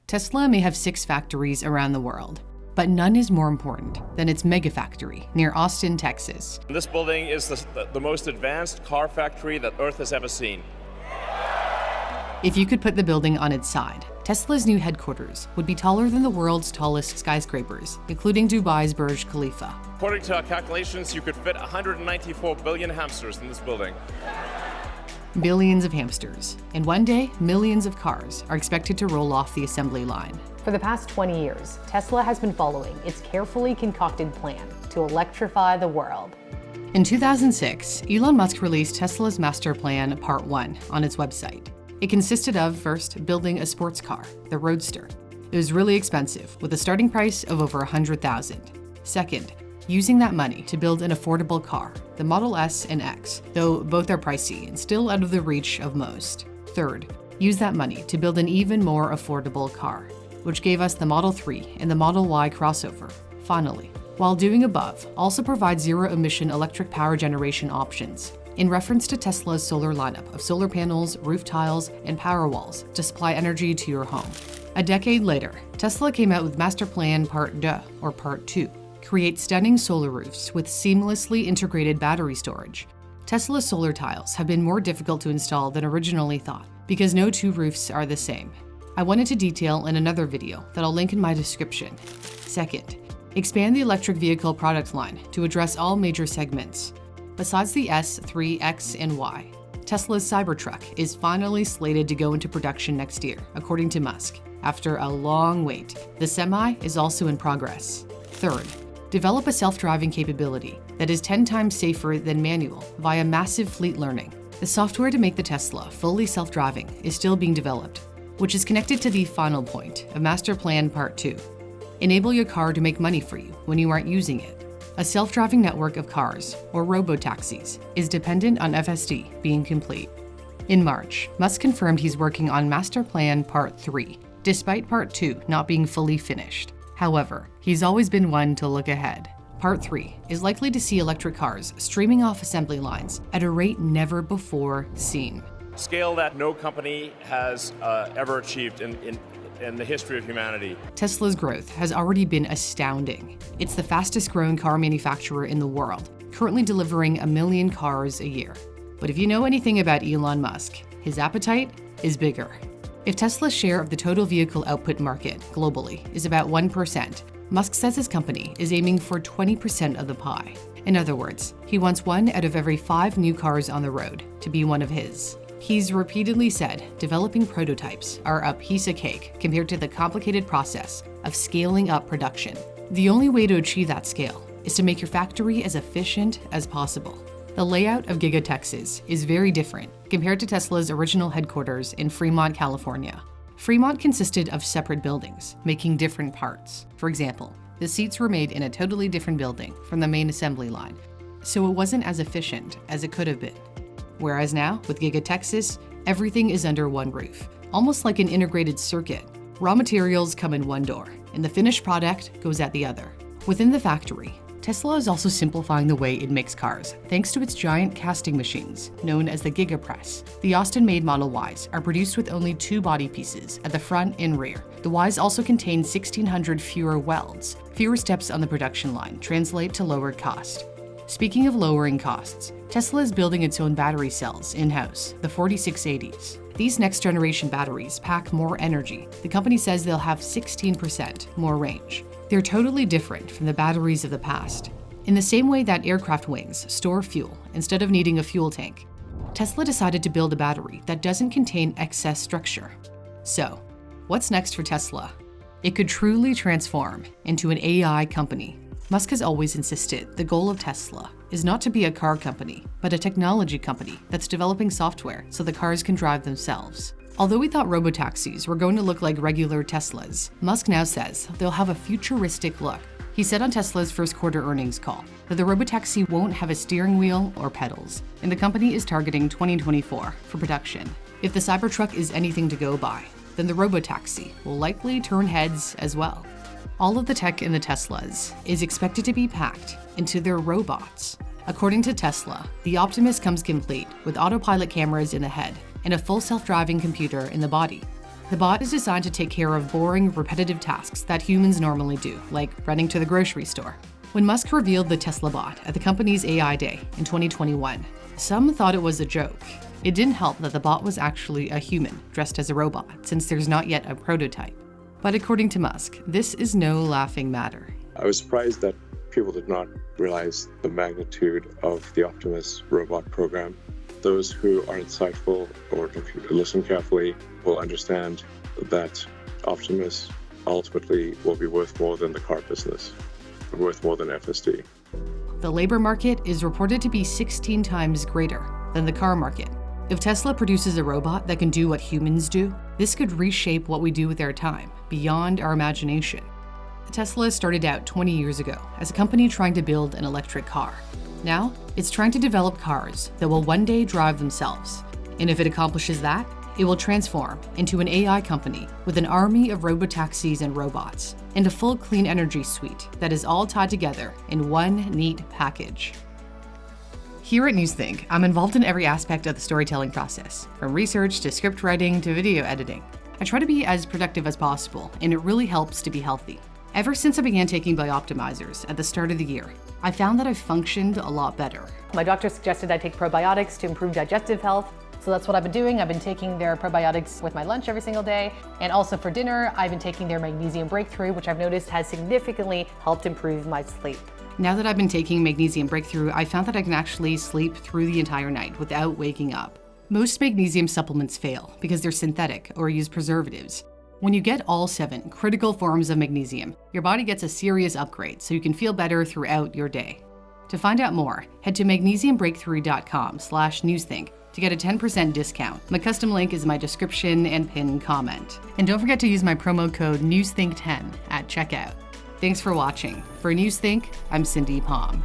Tesla may have 6 factories around the world, but none is more important than its megafactory near Austin, Texas. This building is the most advanced car factory that Earth has ever seen. If you could put the building on its side, Tesla's new headquarters would be taller than the world's tallest skyscrapers, including Dubai's Burj Khalifa. According to our calculations, you could fit 194 billion hamsters in this building. Billions of hamsters. And one day, millions of cars are expected to roll off the assembly line. For the past 20 years, Tesla has been following its carefully concocted plan to electrify the world. In 2006, Elon Musk released Tesla's Master Plan Part 1 on its website. It consisted of, first, building a sports car, the Roadster. It was really expensive, with a starting price of over $100,000. Second, using that money to build an affordable car, the Model S and X, though both are pricey and still out of the reach of most. Third, use that money to build an even more affordable car, which gave us the Model 3 and the Model Y crossover. Finally, while doing above, also provide zero-emission electric power generation options, in reference to Tesla's solar lineup of solar panels, roof tiles, and power walls to supply energy to your home. A decade later, Tesla came out with Master Plan Part 2, or Part 2, create stunning solar roofs with seamlessly integrated battery storage. Tesla's solar tiles have been more difficult to install than originally thought, because no 2 roofs are the same. I went into detail in another video that I'll link in my description. Second, expand the electric vehicle product line to address all major segments. Besides the S, 3, X, and Y, Tesla's Cybertruck is finally slated to go into production next year, according to Musk. After a long wait, the Semi is also in progress. Third, develop a self-driving capability that is 10 times safer than manual via massive fleet learning. The software to make the Tesla fully self-driving is still being developed, which is connected to the final point of Master Plan Part 2. Enable your car to make money for you when you aren't using it. A self-driving network of cars, or robo-taxis, is dependent on FSD being complete. In March, Musk confirmed he's working on Master Plan Part 3, despite Part 2 not being fully finished. However, he's always been one to look ahead. Part 3 is likely to see electric cars streaming off assembly lines at a rate never before seen. Scale that no company has ever achieved in the history of humanity. Tesla's growth has already been astounding. It's the fastest growing car manufacturer in the world, currently delivering 1 million cars a year. But if you know anything about Elon Musk, his appetite is bigger. If Tesla's share of the total vehicle output market globally is about 1%, Musk says his company is aiming for 20% of the pie. In other words, he wants 1 out of every 5 new cars on the road to be one of his. He's repeatedly said developing prototypes are a piece of cake compared to the complicated process of scaling up production. The only way to achieve that scale is to make your factory as efficient as possible. The layout of Giga Texas is very different compared to Tesla's original headquarters in Fremont, California. Fremont consisted of separate buildings, making different parts. For example, the seats were made in a totally different building from the main assembly line, so it wasn't as efficient as it could have been. Whereas now, with Giga Texas, everything is under one roof, almost like an integrated circuit. Raw materials come in one door, and the finished product goes at the other. Within the factory, Tesla is also simplifying the way it makes cars, thanks to its giant casting machines, known as the Giga Press. The Austin-made Model Ys are produced with only 2 body pieces at the front and rear. The Ys also contain 1,600 fewer welds. Fewer steps on the production line translate to lowered cost. Speaking of lowering costs, Tesla is building its own battery cells in-house, the 4680s. These next-generation batteries pack more energy. The company says they'll have 16% more range. They're totally different from the batteries of the past. In the same way that aircraft wings store fuel instead of needing a fuel tank, Tesla decided to build a battery that doesn't contain excess structure. So, what's next for Tesla? It could truly transform into an AI company. Musk has always insisted the goal of Tesla is not to be a car company, but a technology company that's developing software so the cars can drive themselves. Although we thought robotaxis were going to look like regular Teslas, Musk now says they'll have a futuristic look. He said on Tesla's first quarter earnings call that the robotaxi won't have a steering wheel or pedals, and the company is targeting 2024 for production. If the Cybertruck is anything to go by, then the robotaxi will likely turn heads as well. All of the tech in the Teslas is expected to be packed into their robots. According to Tesla, the Optimus comes complete with autopilot cameras in the head and a full self-driving computer in the body. The bot is designed to take care of boring, repetitive tasks that humans normally do, like running to the grocery store. When Musk revealed the Tesla bot at the company's AI Day in 2021, some thought it was a joke. It didn't help that the bot was actually a human dressed as a robot, since there's not yet a prototype. But according to Musk, this is no laughing matter. I was surprised that people did not realize the magnitude of the Optimus robot program. Those who are insightful or listen carefully will understand that Optimus ultimately will be worth more than the car business, worth more than FSD. The labor market is reported to be 16 times greater than the car market. If Tesla produces a robot that can do what humans do, this could reshape what we do with our time, beyond our imagination. Tesla started out 20 years ago as a company trying to build an electric car. Now, it's trying to develop cars that will one day drive themselves. And if it accomplishes that, it will transform into an AI company with an army of robotaxis and robots, and a full clean energy suite that is all tied together in one neat package. Here at Newsthink, I'm involved in every aspect of the storytelling process, from research to script writing to video editing. I try to be as productive as possible, and it really helps to be healthy. Ever since I began taking biooptimizers at the start of the year, I found that I've functioned a lot better. My doctor suggested I take probiotics to improve digestive health, so that's what I've been doing. I've been taking their probiotics with my lunch every single day, and also for dinner, I've been taking their magnesium breakthrough, which I've noticed has significantly helped improve my sleep. Now that I've been taking magnesium breakthrough, I found that I can actually sleep through the entire night without waking up. Most magnesium supplements fail because they're synthetic or use preservatives. When you get all 7 critical forms of magnesium, your body gets a serious upgrade so you can feel better throughout your day. To find out more, head to magnesiumbreakthrough.com/newsthink to get a 10% discount. My custom link is in my description and pinned comment. And don't forget to use my promo code NEWSTHINK10 at checkout. Thanks for watching. For Newsthink, I'm Cindy Pom.